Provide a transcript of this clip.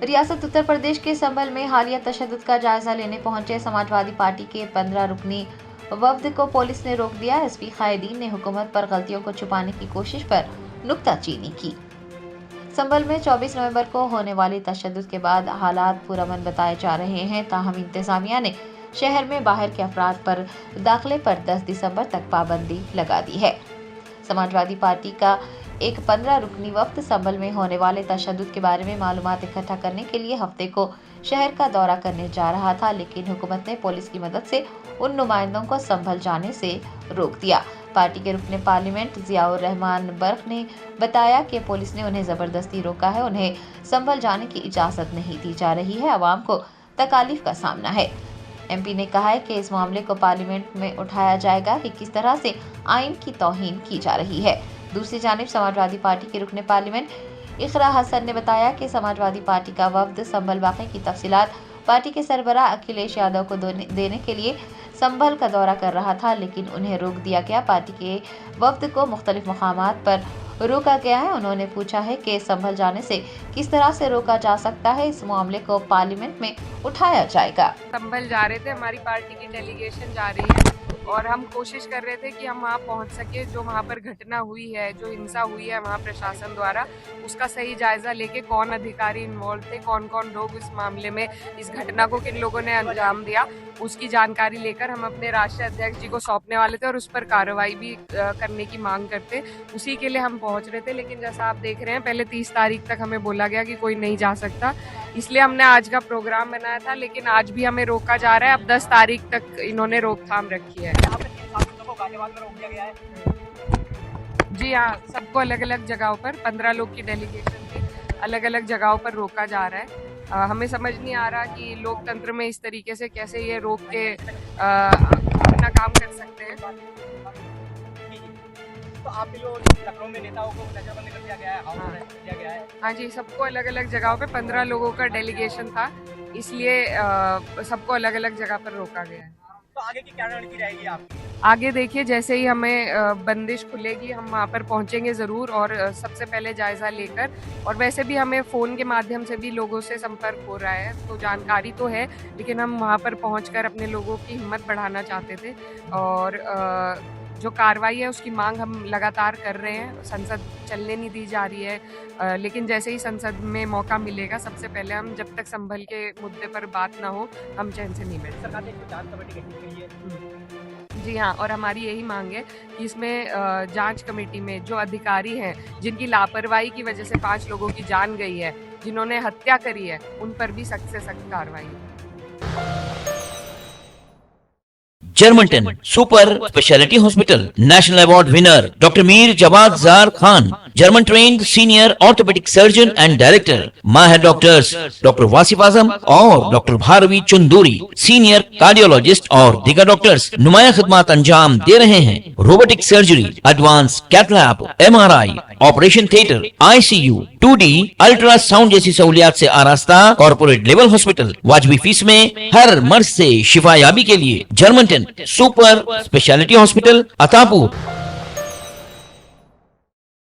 रियासत उत्तर प्रदेश के संभल में हालिया तशद्दुद का जायजा लेने पहुंचे समाजवादी पार्टी के 15 रुकनी वफ्द को पुलिस ने रोक दिया। एसपी खायदीन ने हुकूमत पर गलतियों को छुपाने की कोशिश पर नुक्ताचीनी की। संभल में 24 नवंबर को होने वाली तशद्दुद के बाद हालात पुरअमन बताए जा रहे हैं। ताहम इंतजामिया ने शहर में बाहर के अफराद पर दाखिले पर 10 दिसंबर तक पाबंदी लगा दी है। समाजवादी पार्टी का एक 15 रुकनी वफ्द संभल में होने वाले तशद्दुद के बारे में मालूमात इकट्ठा करने के लिए हफ्ते को शहर का दौरा करने जा रहा था, लेकिन हुकूमत ने पुलिस की मदद से उन नुमाइंदों को संभल जाने से रोक दिया। पार्टी के रुकने पार्लियामेंट जियाउर रहमान बर्क ने बताया कि पुलिस ने उन्हें जबरदस्ती रोका है, उन्हें संभल जाने की इजाजत नहीं दी जा रही है। अवाम को तकालीफ का सामना है। एमपी ने कहा है कि इस मामले को पार्लियामेंट में उठाया जाएगा कि किस तरह से आइन की तौहीन की जा रही है। दूसरी जानिब समाजवादी पार्टी के रुकने पार्लियामेंट इकरा हसन ने बताया कि समाजवादी पार्टी का वफ्द संभल वाक़े की तफसीलात पार्टी के सरबराह अखिलेश यादव को देने के लिए संभल का दौरा कर रहा था, लेकिन उन्हें रोक दिया गया। पार्टी के वफ्द को मुख्तलिफ मकामात पर रोका गया है। उन्होंने पूछा है कि संभल जाने से किस तरह से रोका जा सकता है। इस मामले को पार्लियामेंट में उठाया जाएगा। संभल जा रहे थे, हमारी पार्टी की डेलीगेशन जा रही है और हम कोशिश कर रहे थे कि हम वहाँ पहुँच सके। जो वहाँ पर घटना हुई है, जो हिंसा हुई है वहाँ प्रशासन द्वारा, उसका सही जायजा लेके कौन अधिकारी इन्वॉल्व थे, कौन कौन लोग इस मामले में, इस घटना को किन लोगों ने अंजाम दिया, उसकी जानकारी लेकर हम अपने राष्ट्रीय अध्यक्ष जी को सौंपने वाले थे और उस पर कार्रवाई भी करने की मांग करते, उसी के लिए हम पहुंच रहे थे। लेकिन जैसा आप देख रहे हैं, पहले 30 तारीख तक हमें बोला गया कि कोई नहीं जा सकता, इसलिए हमने आज का प्रोग्राम बनाया था, लेकिन आज भी हमें रोका जा रहा है। अब 10 तारीख तक इन्होंने रोकथाम रखी है। जी हाँ, सबको अलग अलग जगहों पर 15 लोग की डेलीगेशन थी, अलग अलग जगहों पर रोका जा रहा है। हमें समझ नहीं आ रहा कि लोकतंत्र में इस तरीके से कैसे ये रोक के अपना काम कर सकते हैं। तो आप जो लखनऊ में नेताओं को नजरबंद कर दिया गया है, हाउस अरेस्ट किया गया है। हाँ जी, सबको अलग अलग जगहों पे 15 लोगों का डेलीगेशन था, इसलिए सबको अलग अलग जगह पर रोका गया है। तो आगे की क्या रणनीति रहेगी आपकी? आगे देखिए, जैसे ही हमें बंदिश खुलेगी हम वहाँ पर पहुँचेंगे ज़रूर, और सबसे पहले जायज़ा लेकर, और वैसे भी हमें फ़ोन के माध्यम से भी लोगों से संपर्क हो रहा है, तो जानकारी तो है, लेकिन हम वहाँ पर पहुँचकर अपने लोगों की हिम्मत बढ़ाना चाहते थे। और जो कार्रवाई है उसकी मांग हम लगातार कर रहे हैं। संसद चलने नहीं दी जा रही है, लेकिन जैसे ही संसद में मौका मिलेगा, सबसे पहले हम, जब तक संभल के मुद्दे पर बात ना हो, हम चैन से नहीं बैठ। सरकार ने एक जांच कमेटी गठित की है। जी हाँ, और हमारी यही मांग है कि इसमें जांच कमेटी में जो अधिकारी हैं, जिनकी लापरवाही की वजह से 5 लोगों की जान गई है, जिन्होंने हत्या करी है, उन पर भी सख्त से सख्त कार्रवाई हो। Germanten super speciality hospital national award winner doctor Mir Jawad Zar Khan, German trained senior orthopaedic surgeon and director, माहिर डॉक्टर्स डॉक्टर वासिफ आजम और doctor Bharavi Chanduri, senior cardiologist और दीगर डॉक्टर्स नुमाया खिदमत अंजाम दे रहे हैं। Robotic surgery, advance cath lab, MRI, operation theatre, ICU, 2D ultrasound जैसी सहूलियात से आरास्ता कॉर्पोरेट लेवल हॉस्पिटल। वाजबी फीस में हर मर्ज से शिफायाबी के लिए Germanton super speciality hospital, Attapur.